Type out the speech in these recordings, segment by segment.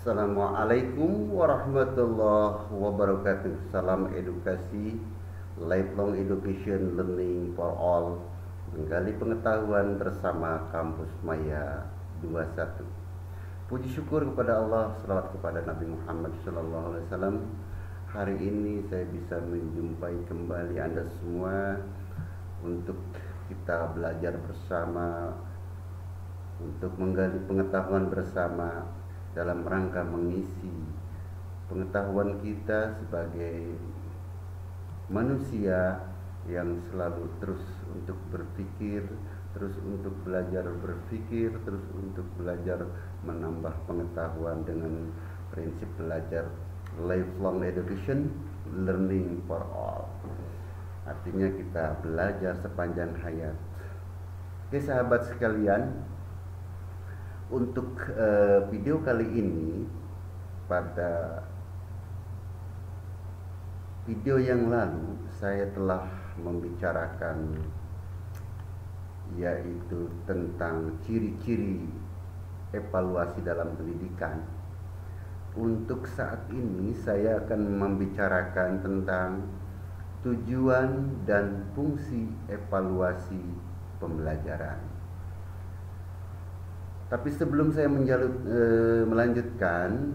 Assalamualaikum warahmatullahi wabarakatuh. Salam edukasi, lifelong education learning for all. Menggali pengetahuan bersama Kampus Maya 21. Puji syukur kepada Allah, selawat kepada Nabi Muhammad SAW. Hari ini saya bisa menjumpai kembali Anda semua untuk kita belajar bersama, untuk menggali pengetahuan bersama dalam rangka mengisi pengetahuan kita sebagai manusia yang selalu terus untuk berpikir, terus untuk belajar berpikir, terus untuk belajar menambah pengetahuan dengan prinsip belajar lifelong education, learning for all. Artinya kita belajar sepanjang hayat. Oke sahabat sekalian, untuk video kali ini, pada video yang lalu saya telah membicarakan yaitu tentang ciri-ciri evaluasi dalam pendidikan. Untuk saat ini saya akan membicarakan tentang tujuan dan fungsi evaluasi pembelajaran. Tapi sebelum saya melanjutkan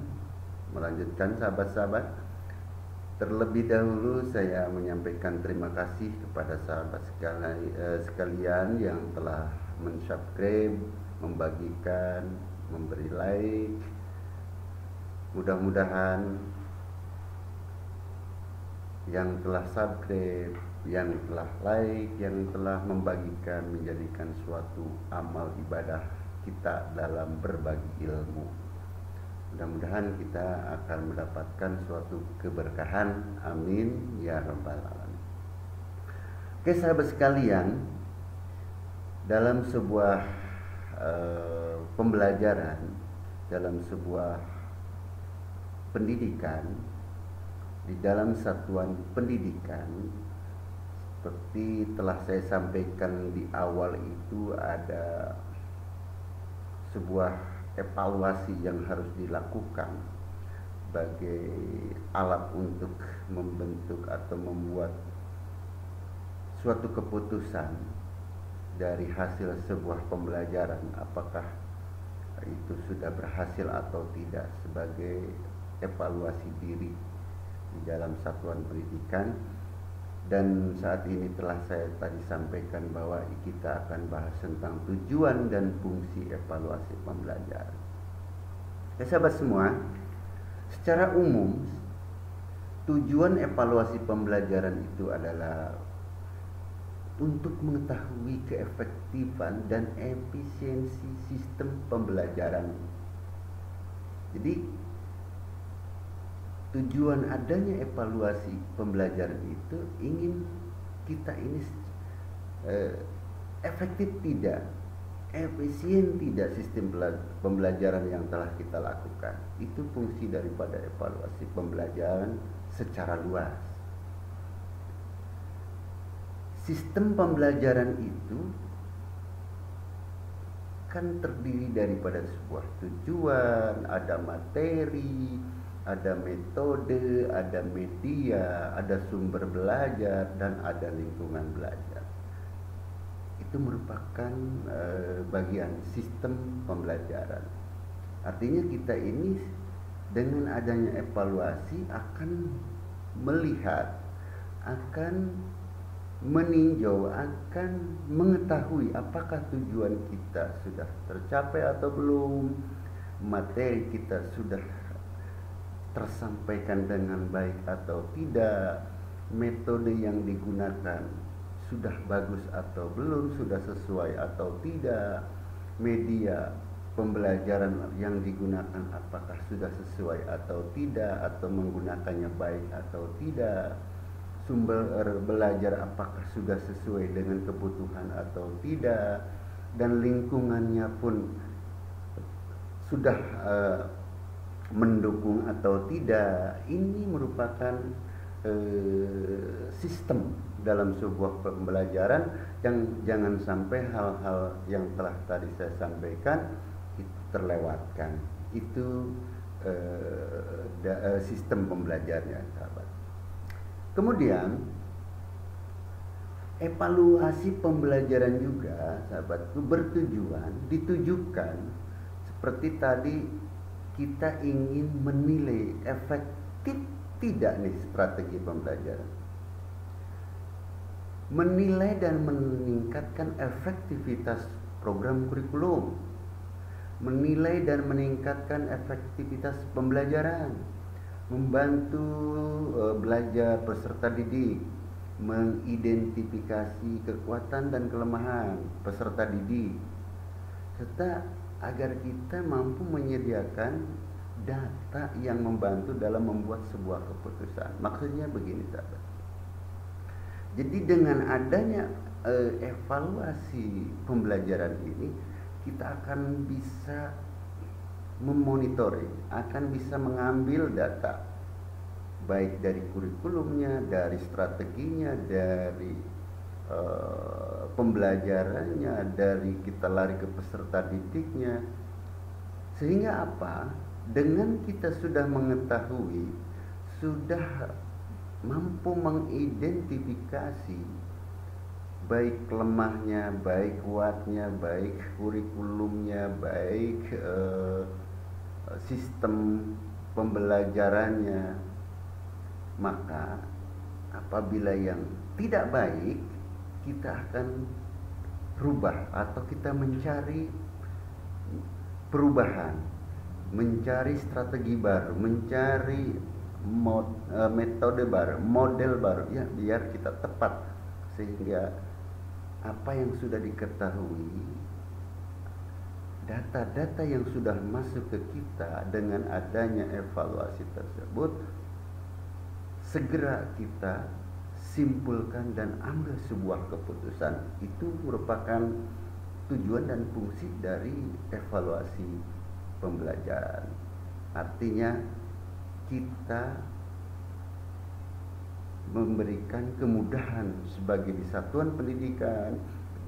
sahabat-sahabat, terlebih dahulu saya menyampaikan terima kasih kepada sahabat sekalian yang telah mensubscribe, membagikan, memberi like. Mudah-mudahan yang telah subscribe, yang telah like, yang telah membagikan menjadikan suatu amal ibadah kita dalam berbagi ilmu. Mudah-mudahan kita akan mendapatkan suatu keberkahan. Amin ya rabbal alamin. Oke sahabat sekalian, dalam sebuah pembelajaran, dalam sebuah pendidikan, di dalam satuan pendidikan, seperti telah saya sampaikan di awal itu, ada sebuah evaluasi yang harus dilakukan sebagai alat untuk membentuk atau membuat suatu keputusan dari hasil sebuah pembelajaran, apakah itu sudah berhasil atau tidak, sebagai evaluasi diri di dalam satuan pendidikan. Dan saat ini telah saya tadi sampaikan bahwa kita akan bahas tentang tujuan dan fungsi evaluasi pembelajaran. Ya sahabat semua, secara umum tujuan evaluasi pembelajaran itu adalah untuk mengetahui keefektifan dan efisiensi sistem pembelajaran. Jadi tujuan adanya evaluasi pembelajaran itu ingin kita ini efektif tidak, efisien tidak sistem pembelajaran yang telah kita lakukan. Itu fungsi daripada evaluasi pembelajaran secara luas. Sistem pembelajaran itu kan terdiri daripada sebuah tujuan, ada materi, ada metode, ada media, ada sumber belajar, dan ada lingkungan belajar. Itu merupakan bagian sistem pembelajaran. Artinya kita ini dengan adanya evaluasi akan melihat, akan meninjau, akan mengetahui apakah tujuan kita sudah tercapai atau belum, materi kita sudah tersampaikan dengan baik atau tidak, metode yang digunakan sudah bagus atau belum, sudah sesuai atau tidak, media pembelajaran yang digunakan apakah sudah sesuai atau tidak, atau menggunakannya baik atau tidak, sumber belajar apakah sudah sesuai dengan kebutuhan atau tidak, dan lingkungannya pun sudah mendukung atau tidak. Ini merupakan sistem dalam sebuah pembelajaran yang jangan sampai hal-hal yang telah tadi saya sampaikan itu terlewatkan. Itu sistem pembelajarnya, sahabat. Kemudian evaluasi pembelajaran juga, sahabat, ditujukan seperti tadi, kita ingin menilai efektif tidak nih strategi pembelajaran, menilai dan meningkatkan efektivitas program kurikulum, menilai dan meningkatkan efektivitas pembelajaran, membantu belajar peserta didik, mengidentifikasi kekuatan dan kelemahan peserta didik, serta agar kita mampu menyediakan data yang membantu dalam membuat sebuah keputusan. Maksudnya begini, sahabat. Jadi dengan adanya evaluasi pembelajaran ini, kita akan bisa memonitoring, akan bisa mengambil data baik dari kurikulumnya, dari strateginya, dari pembelajarannya, dari kita lari ke peserta didiknya. Sehingga apa? Dengan kita sudah mengetahui, sudah mampu mengidentifikasi baik lemahnya, baik kuatnya, baik kurikulumnya, baik sistem pembelajarannya, maka apabila yang tidak baik, kita akan rubah atau kita mencari perubahan, mencari strategi baru, mencari metode baru, model baru, ya, biar kita tepat, sehingga apa yang sudah diketahui, data-data yang sudah masuk ke kita dengan adanya evaluasi tersebut, segera kita simpulkan dan ambil sebuah keputusan. Itu merupakan tujuan dan fungsi dari evaluasi pembelajaran. Artinya kita memberikan kemudahan sebagai di satuan pendidikan,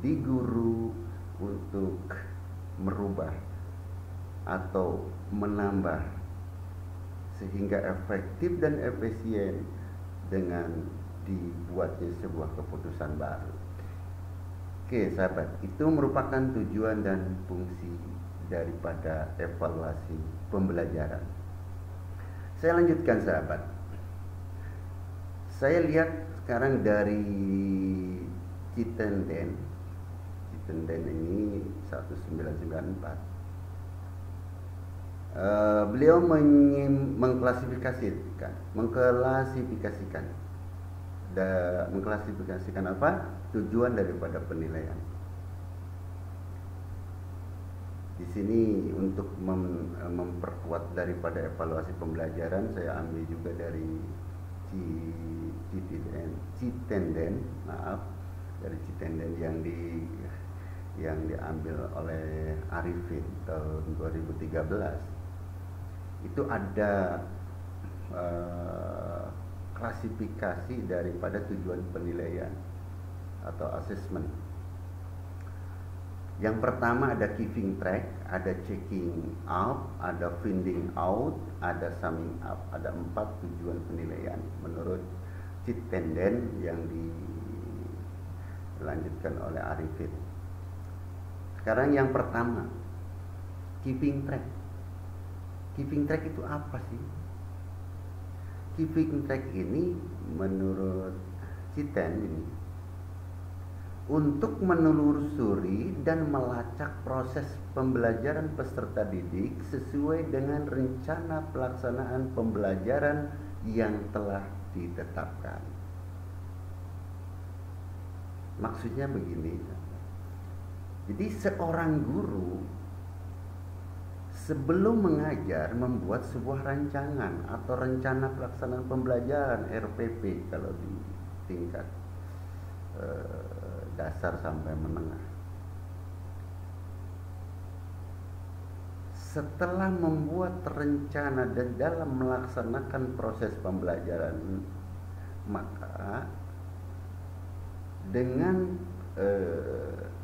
di guru, untuk merubah atau menambah sehingga efektif dan efisien dengan dibuatnya sebuah keputusan baru. Oke, sahabat, itu merupakan tujuan dan fungsi daripada evaluasi pembelajaran. Saya lanjutkan, sahabat. Saya lihat sekarang dari Citenden ini 1994. Beliau mengklasifikasikan apa? Tujuan daripada penilaian. Di sini untuk memperkuat daripada evaluasi pembelajaran, saya ambil juga dari Citenden, dari Citenden yang diambil oleh Arifin tahun 2013. Itu ada klasifikasi daripada tujuan penilaian atau assessment. Yang pertama ada keeping track, ada checking out, ada finding out, ada summing up. Ada 4 tujuan penilaian menurut Citenden yang dilanjutkan oleh Arifin. Sekarang yang pertama, keeping track. Keeping track itu apa sih? Keeping track ini menurut Citen ini untuk menelusuri dan melacak proses pembelajaran peserta didik sesuai dengan rencana pelaksanaan pembelajaran yang telah ditetapkan. Maksudnya begini, jadi seorang guru sebelum mengajar membuat sebuah rancangan atau rencana pelaksanaan pembelajaran RPP kalau di tingkat dasar sampai menengah. Setelah membuat rencana dan dalam melaksanakan proses pembelajaran, maka dengan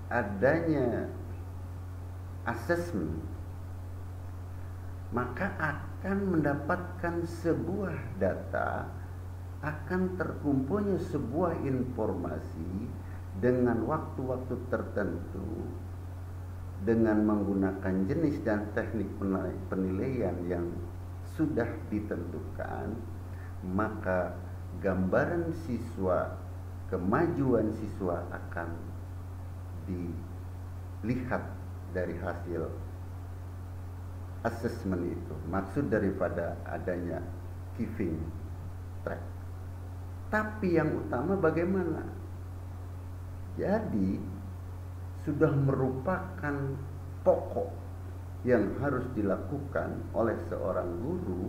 adanya assessment, maka akan mendapatkan sebuah data, akan terkumpulnya sebuah informasi dengan waktu-waktu tertentu, dengan menggunakan jenis dan teknik penilaian yang sudah ditentukan, maka gambaran siswa, kemajuan siswa akan dilihat dari hasil assessment itu. Maksud daripada adanya giving track. Tapi yang utama bagaimana? Jadi sudah merupakan pokok yang harus dilakukan oleh seorang guru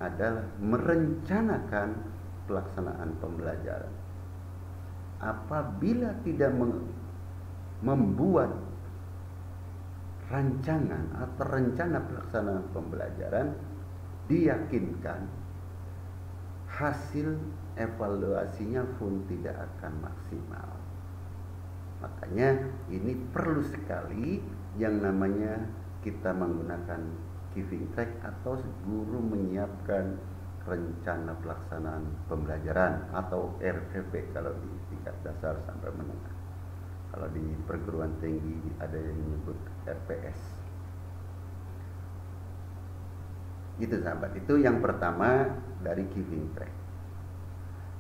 adalah merencanakan pelaksanaan pembelajaran. Apabila tidak membuat rancangan atau rencana pelaksanaan pembelajaran, diyakinkan hasil evaluasinya pun tidak akan maksimal. Makanya ini perlu sekali yang namanya kita menggunakan giving track atau guru menyiapkan rencana pelaksanaan pembelajaran atau RPP kalau di tingkat dasar sampai menengah. Kalau di perguruan tinggi ada yang menyebut RPS. Itu sahabat, itu yang pertama dari giving track.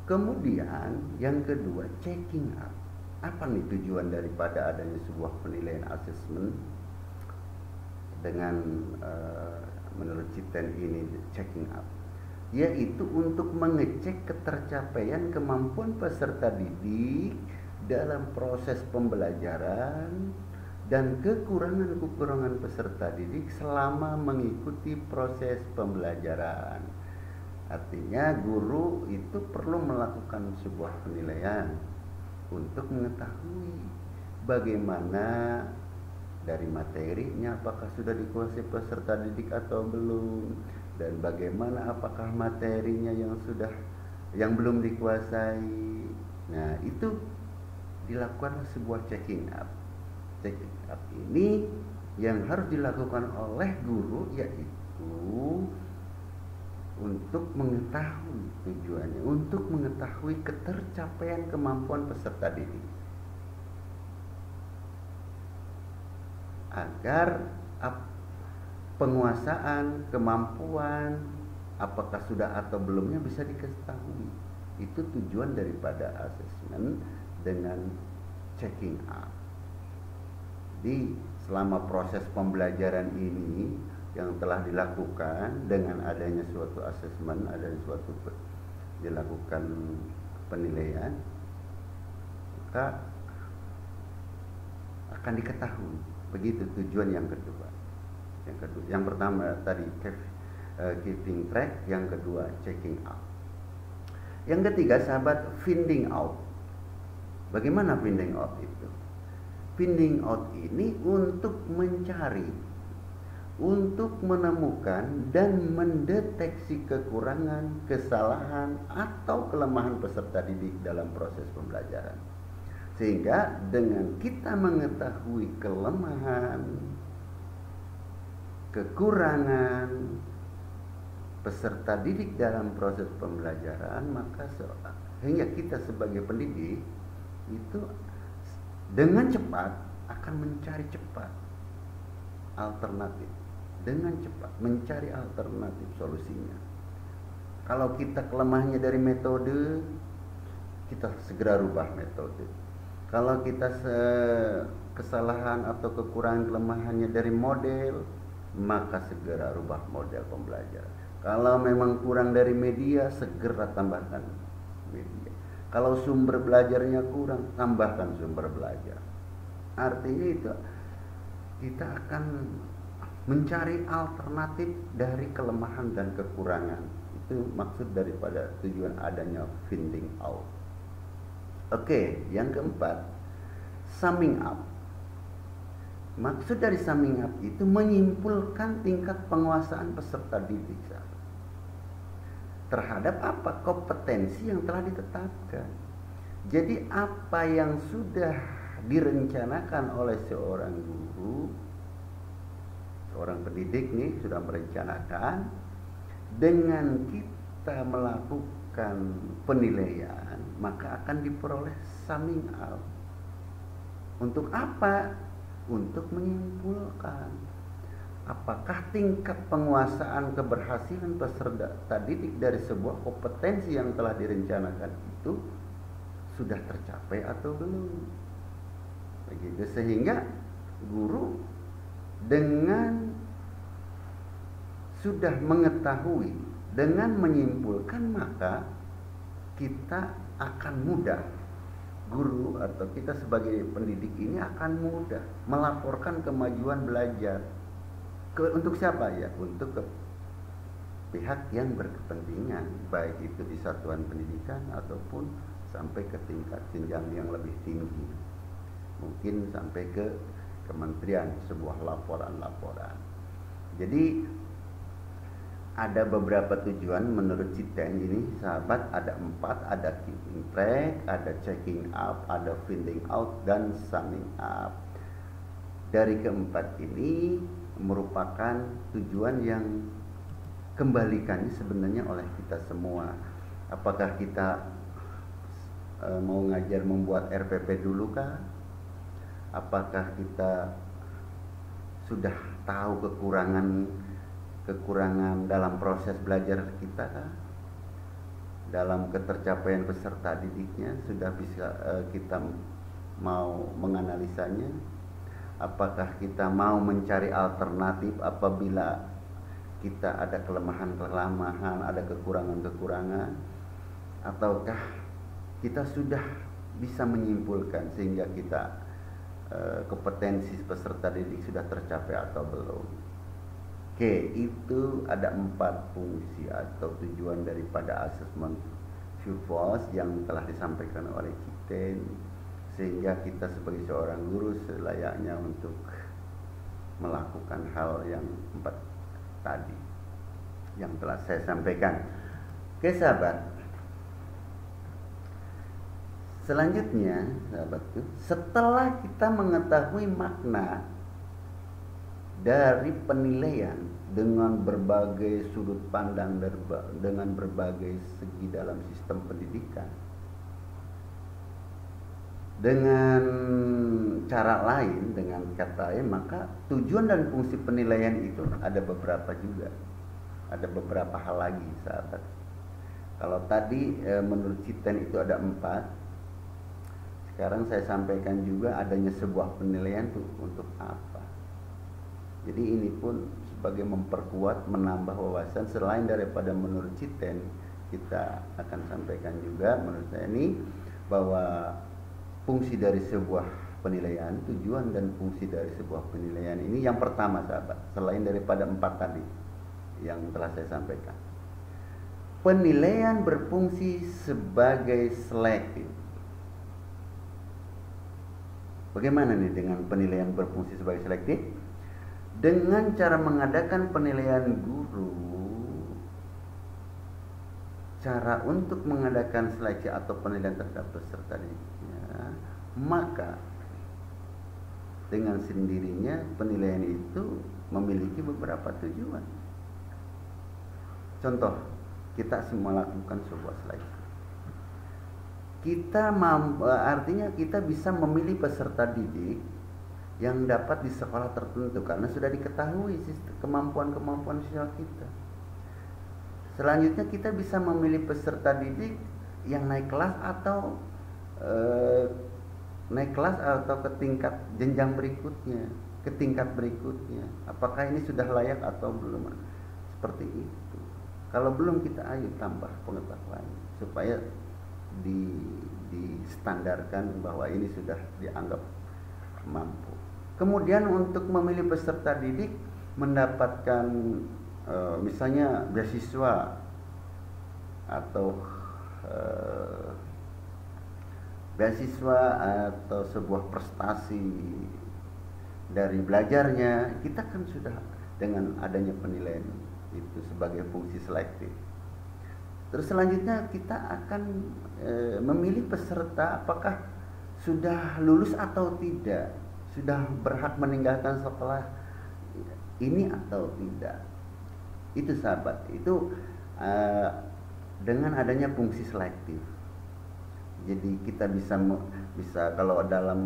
Kemudian yang kedua, checking up. Apa nih tujuan daripada adanya sebuah penilaian asesmen dengan menurut Cipten ini checking up, yaitu untuk mengecek ketercapaian kemampuan peserta didik dalam proses pembelajaran dan kekurangan-kekurangan peserta didik selama mengikuti proses pembelajaran. Artinya guru itu perlu melakukan sebuah penilaian untuk mengetahui bagaimana dari materinya, apakah sudah dikuasai peserta didik atau belum, dan bagaimana apakah materinya yang belum dikuasai. Nah, itu dilakukan sebuah checking up. Checking up ini yang harus dilakukan oleh guru, yaitu untuk mengetahui tujuannya, untuk mengetahui ketercapaian kemampuan peserta didik, agar penguasaan kemampuan apakah sudah atau belumnya bisa diketahui. Itu tujuan daripada asesmen dengan checking up. Jadi selama proses pembelajaran ini yang telah dilakukan dengan adanya suatu asesmen, adanya suatu dilakukan penilaian, maka akan diketahui. Begitu tujuan yang kedua. Yang pertama tadi giving track, yang kedua checking out. Yang ketiga sahabat, finding out. Bagaimana finding out itu? Finding out ini untuk mencari, untuk menemukan dan mendeteksi kekurangan, kesalahan atau kelemahan peserta didik dalam proses pembelajaran. Sehingga dengan kita mengetahui kelemahan, kekurangan peserta didik dalam proses pembelajaran, maka hingga kita sebagai pendidik itu dengan cepat akan mencari cepat alternatif, dengan cepat mencari alternatif solusinya. Kalau kita kelemahannya dari metode, kita segera rubah metode. Kalau kita kesalahan atau kekurangan kelemahannya dari model, maka segera rubah model pembelajaran. Kalau memang kurang dari media, segera tambahkan media. Kalau sumber belajarnya kurang, tambahkan sumber belajar. Artinya itu kita akan mencari alternatif dari kelemahan dan kekurangan. Itu maksud daripada tujuan adanya finding out. Oke, yang keempat, summing up. Maksud dari summing up itu menyimpulkan tingkat penguasaan peserta didik terhadap apa? Kompetensi yang telah ditetapkan. Jadi apa yang sudah direncanakan oleh seorang guru seorang pendidik nih sudah merencanakan, dengan kita melakukan penilaian maka akan diperoleh summing up. Untuk apa? Untuk menyimpulkan apakah tingkat penguasaan keberhasilan peserta didik dari sebuah kompetensi yang telah direncanakan itu sudah tercapai atau belum. Begitu, sehingga guru dengan sudah mengetahui, dengan menyimpulkan, maka kita akan mudah, guru atau kita sebagai pendidik ini akan mudah melaporkan kemajuan belajar untuk siapa ya? Untuk ke pihak yang berkepentingan, baik itu di satuan pendidikan ataupun sampai ke tingkat jenjang yang lebih tinggi, mungkin sampai ke kementerian, sebuah laporan-laporan. Jadi ada beberapa tujuan menurut Citen ini, sahabat, ada 4, ada keeping track, ada checking up, ada finding out, dan summing up. Dari keempat ini merupakan tujuan yang kembalikannya sebenarnya oleh kita semua. Apakah kita mau ngajar membuat RPP dulu kah? Apakah kita sudah tahu kekurangan dalam proses belajar kita kah? Dalam ketercapaian peserta didiknya sudah bisa kita mau menganalisanya? Apakah kita mau mencari alternatif apabila kita ada kelemahan-kelemahan, ada kekurangan-kekurangan? Ataukah kita sudah bisa menyimpulkan sehingga kita kompetensi peserta didik sudah tercapai atau belum? Oke, itu ada 4 fungsi atau tujuan daripada asesmen Survos yang telah disampaikan oleh Citen, sehingga kita sebagai seorang guru selayaknya untuk melakukan hal yang 4 tadi yang telah saya sampaikan. Oke sahabat, selanjutnya sahabatku, setelah kita mengetahui makna dari penilaian dengan berbagai sudut pandang, dengan berbagai segi dalam sistem pendidikan, dengan cara lain, dengan kata lain, maka tujuan dan fungsi penilaian itu ada beberapa juga, ada beberapa hal lagi sahabat. Kalau tadi menurut Citen itu ada 4, sekarang saya sampaikan juga adanya sebuah penilaian itu untuk apa. Jadi ini pun sebagai memperkuat, menambah wawasan. Selain daripada menurut Citen, kita akan sampaikan juga menurut saya ini bahwa fungsi dari sebuah penilaian, tujuan dan fungsi dari sebuah penilaian ini yang pertama sahabat, selain daripada 4 tadi yang telah saya sampaikan, penilaian berfungsi sebagai selektif. Bagaimana nih dengan penilaian berfungsi sebagai selektif? Dengan cara mengadakan penilaian guru, cara untuk mengadakan seleksi atau penilaian terhadap peserta didiknya, maka dengan sendirinya penilaian itu memiliki beberapa tujuan. Contoh, kita semua lakukan sebuah seleksi. Artinya kita bisa memilih peserta didik yang dapat di sekolah tertentu karena sudah diketahui kemampuan-kemampuan siswa kita. Selanjutnya kita bisa memilih peserta didik yang naik kelas atau ke tingkat jenjang berikutnya, ke tingkat berikutnya. Apakah ini sudah layak atau belum? Seperti itu. Kalau belum, kita ayo tambah pengetahuan supaya distandarkan bahwa ini sudah dianggap mampu. Kemudian untuk memilih peserta didik mendapatkan misalnya beasiswa atau sebuah prestasi dari belajarnya, kita kan sudah dengan adanya penilaian itu sebagai fungsi selektif. Terus selanjutnya kita akan memilih peserta apakah sudah lulus atau tidak, sudah berhak meninggalkan sekolah ini atau tidak. Itu sahabat, itu dengan adanya fungsi selektif. Jadi kita bisa kalau dalam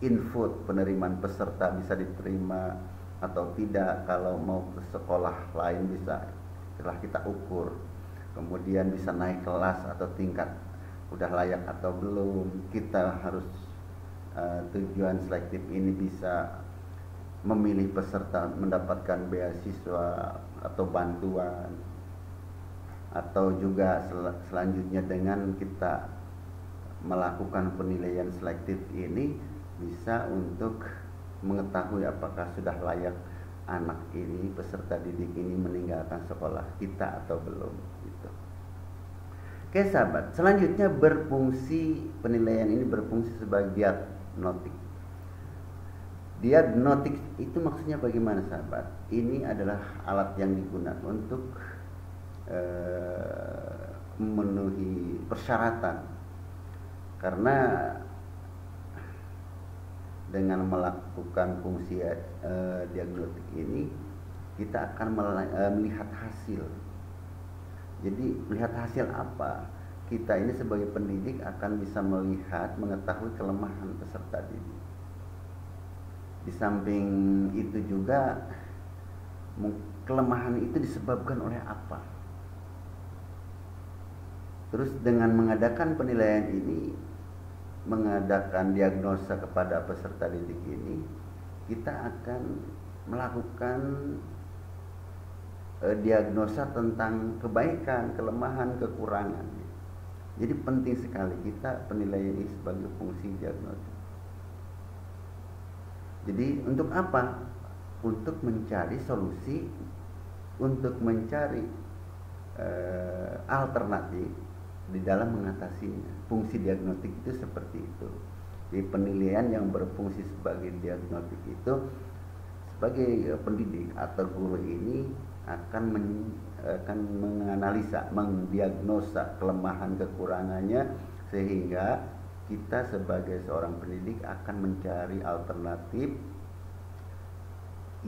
input penerimaan peserta bisa diterima atau tidak, kalau mau ke sekolah lain bisa setelah kita ukur, kemudian bisa naik kelas atau tingkat udah layak atau belum. Kita harus tujuan selektif ini bisa memilih peserta mendapatkan beasiswa atau bantuan, atau juga selanjutnya dengan kita melakukan penilaian selektif ini bisa untuk mengetahui apakah sudah layak anak ini, peserta didik ini meninggalkan sekolah kita atau belum gitu. Oke sahabat, selanjutnya penilaian ini berfungsi sebagai diagnostik. Diagnostik itu maksudnya bagaimana sahabat? Ini adalah alat yang digunakan untuk memenuhi persyaratan, karena dengan melakukan fungsi diagnostik ini kita akan melihat hasil. Jadi melihat hasil apa? Kita ini sebagai pendidik akan bisa mengetahui kelemahan peserta didik. Di samping itu juga kelemahan itu disebabkan oleh apa. Terus dengan mengadakan penilaian ini, mengadakan diagnosa kepada peserta didik ini, kita akan melakukan diagnosa tentang kebaikan, kelemahan, kekurangan. Jadi penting sekali kita penilaian ini sebagai fungsi diagnosis. Jadi untuk apa? Untuk mencari solusi, untuk mencari alternatif di dalam mengatasinya. Fungsi diagnostik itu seperti itu. Jadi penilaian yang berfungsi sebagai diagnostik itu, sebagai pendidik atau guru ini akan menganalisa, mendiagnosa kelemahan kekurangannya, sehingga kita sebagai seorang pendidik akan mencari alternatif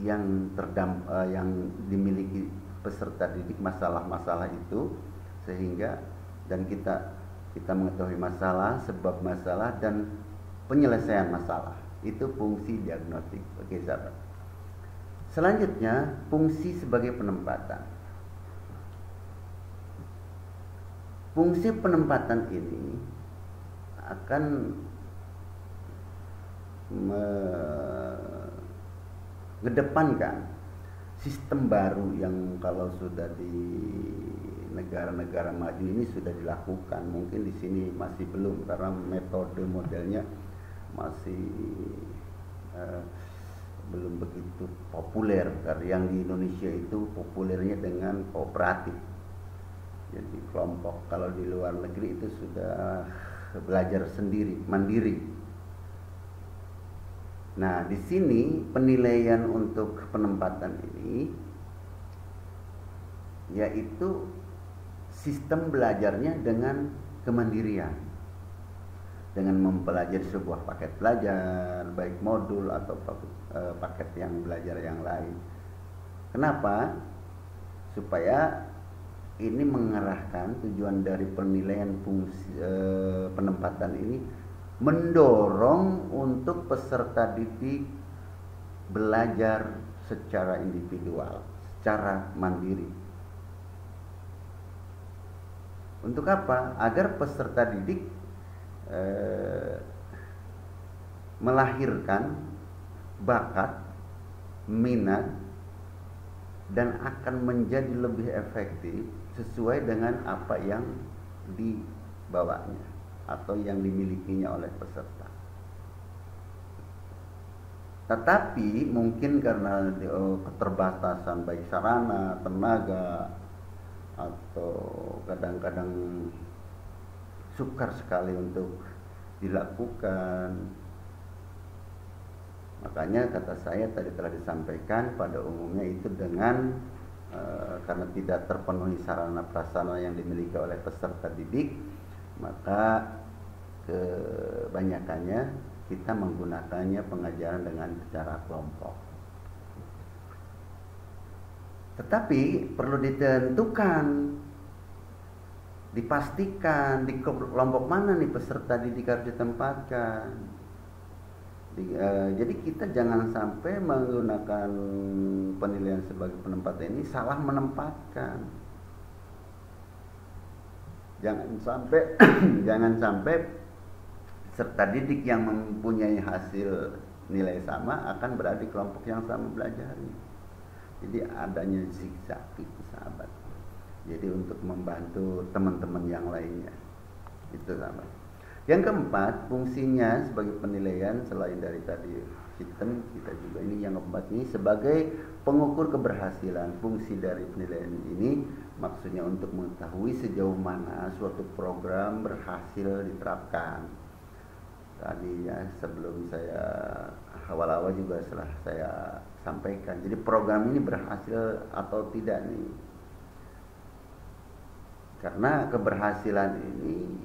yang dimiliki peserta didik masalah-masalah itu, sehingga dan kita mengetahui masalah, sebab masalah, dan penyelesaian masalah. Itu fungsi diagnostik. Oke sahabat. Selanjutnya fungsi sebagai penempatan. Fungsi penempatan ini akan mengedepankan sistem baru yang kalau sudah di negara-negara maju ini sudah dilakukan. Mungkin di sini masih belum, karena metode modelnya masih belum begitu populer. Karena yang di Indonesia itu populernya dengan kooperatif, jadi kelompok. Kalau di luar negeri itu sudah belajar sendiri, mandiri. Nah, di sini penilaian untuk penempatan ini yaitu sistem belajarnya dengan kemandirian, dengan mempelajari sebuah paket belajar, baik modul atau paket yang belajar yang lain. Kenapa? Supaya ini mengarahkan tujuan dari penilaian fungsi penempatan ini, mendorong untuk peserta didik belajar secara individual, secara mandiri. Untuk apa? Agar peserta didik melahirkan bakat, minat, dan akan menjadi lebih efektif sesuai dengan apa yang dibawanya atau yang dimilikinya oleh peserta. Tetapi mungkin karena keterbatasan baik sarana, tenaga, atau kadang-kadang sukar sekali untuk dilakukan, makanya kata saya tadi telah disampaikan, pada umumnya itu dengan karena tidak terpenuhi sarana prasarana yang dimiliki oleh peserta didik, maka kebanyakannya kita menggunakannya pengajaran dengan secara kelompok. Tetapi perlu ditentukan, dipastikan di kelompok mana nih peserta didik harus ditempatkan. Jadi kita jangan sampai menggunakan penilaian sebagai penempatan ini salah menempatkan. Jangan sampai jangan sampai peserta didik yang mempunyai hasil nilai sama akan berada di kelompok yang sama belajarnya. Jadi adanya zigzag itu sahabat. Jadi untuk membantu teman-teman yang lainnya. Itu sahabat. Yang keempat, fungsinya sebagai penilaian selain dari tadi sistem, kita juga ini yang keempat ini sebagai pengukur keberhasilan. Fungsi dari penilaian ini maksudnya untuk mengetahui sejauh mana suatu program berhasil diterapkan. Tadi ya sebelum saya awal-awal juga setelah saya sampaikan. Jadi program ini berhasil atau tidak nih. Karena keberhasilan ini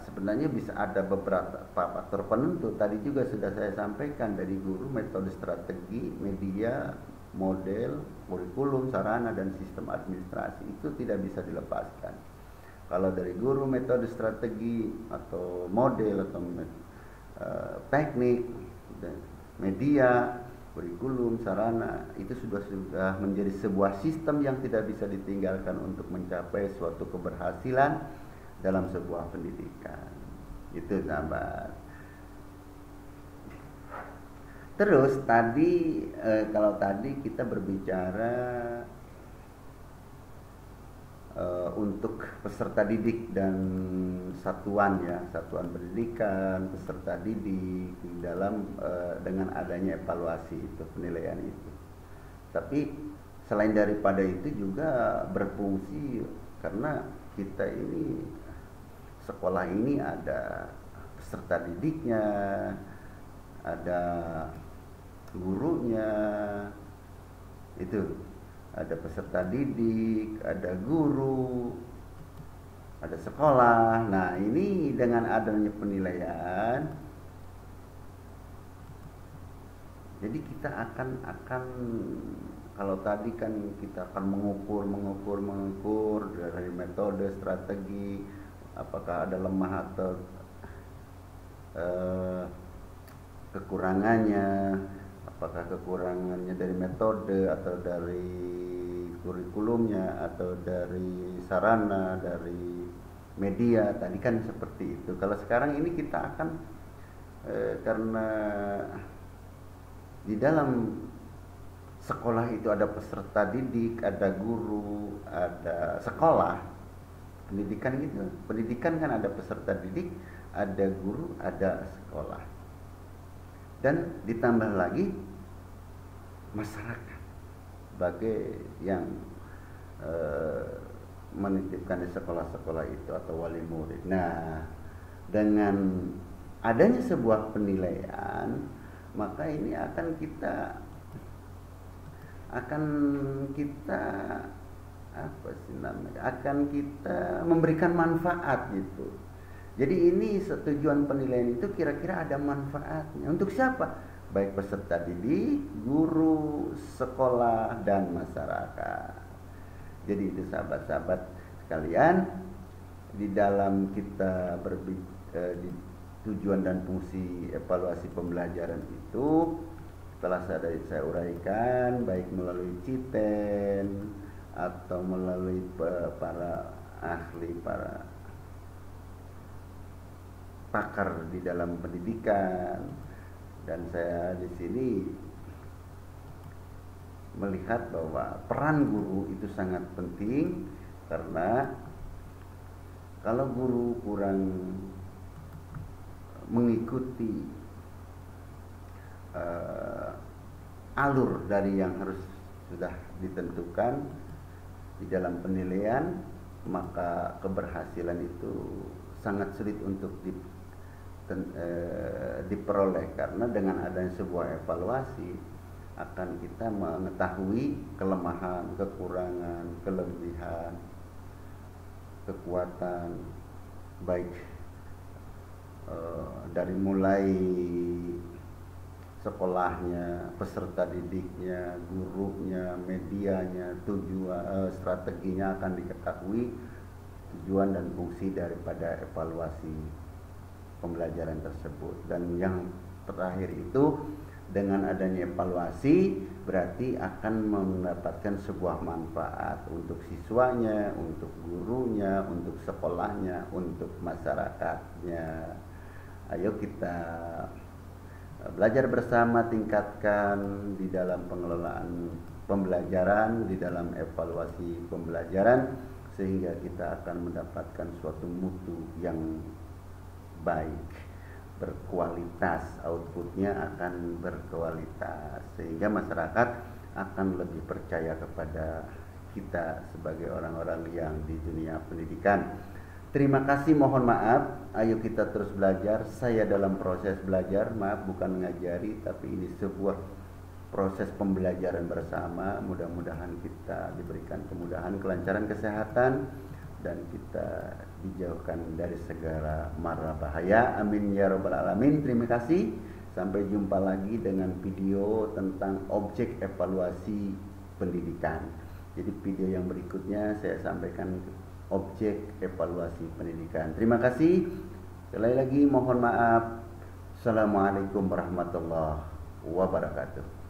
sebenarnya bisa ada beberapa faktor penentu. Tadi juga sudah saya sampaikan dari guru, metode, strategi, media, model, kurikulum, sarana, dan sistem administrasi itu tidak bisa dilepaskan. Kalau dari guru, metode, strategi atau model atau teknik, media, kurikulum, sarana itu sudah menjadi sebuah sistem yang tidak bisa ditinggalkan untuk mencapai suatu keberhasilan dalam sebuah pendidikan. Itu sahabat. Terus tadi kalau tadi kita berbicara untuk peserta didik dan satuan ya, satuan pendidikan, peserta didik di dalam dengan adanya evaluasi itu, penilaian itu. Tapi selain daripada itu juga berfungsi karena kita ini sekolah ini ada peserta didiknya, ada gurunya, itu ada peserta didik, ada guru, ada sekolah. Nah ini dengan adanya penilaian, jadi kita akan kalau tadi kan kita akan mengukur dari metode, strategi, apakah ada lemah atau kekurangannya, apakah kekurangannya dari metode atau dari kurikulumnya atau dari sarana, dari media. Tadi kan seperti itu. Kalau sekarang ini kita akan karena di dalam sekolah itu ada peserta didik, ada guru, ada sekolah. Pendidikan gitu. Pendidikan kan ada peserta didik, ada guru, ada sekolah. Dan ditambah lagi masyarakat sebagai yang menitipkan di sekolah-sekolah itu atau wali murid. Nah, dengan adanya sebuah penilaian, maka ini akan kita akan kita memberikan manfaat gitu. Jadi ini tujuan penilaian itu kira-kira ada manfaatnya untuk siapa? Baik peserta didik, guru, sekolah, dan masyarakat. Jadi itu sahabat-sahabat sekalian, di dalam kita di tujuan dan fungsi evaluasi pembelajaran itu telah saya uraikan baik melalui Citen atau melalui para ahli, para pakar di dalam pendidikan. Dan saya di sini melihat bahwa peran guru itu sangat penting, karena kalau guru kurang mengikuti alur dari yang harus sudah ditentukan di dalam penilaian, maka keberhasilan itu sangat sulit untuk diperoleh. Karena dengan adanya sebuah evaluasi akan kita mengetahui kelemahan, kekurangan, kelebihan, kekuatan, baik dari mulai sekolahnya, peserta didiknya, gurunya, medianya, strateginya akan diketahui, tujuan dan fungsi daripada evaluasi pembelajaran tersebut. Dan yang terakhir itu, dengan adanya evaluasi berarti akan mendapatkan sebuah manfaat untuk siswanya, untuk gurunya, untuk sekolahnya, untuk masyarakatnya. Ayo kita belajar bersama, tingkatkan di dalam pengelolaan pembelajaran, di dalam evaluasi pembelajaran, sehingga kita akan mendapatkan suatu mutu yang baik, berkualitas, outputnya akan berkualitas, sehingga masyarakat akan lebih percaya kepada kita sebagai orang-orang yang di dunia pendidikan. Terima kasih, mohon maaf, ayo kita terus belajar. Saya dalam proses belajar, maaf bukan mengajari, tapi ini sebuah proses pembelajaran bersama. Mudah-mudahan kita diberikan kemudahan, kelancaran kesehatan, dan kita dijauhkan dari segala mara bahaya. Amin ya rabbal alamin. Terima kasih. Sampai jumpa lagi dengan video tentang objek evaluasi pendidikan. Jadi video yang berikutnya saya sampaikan objek evaluasi pendidikan. Terima kasih. Sekali lagi mohon maaf. Assalamualaikum warahmatullahi wabarakatuh.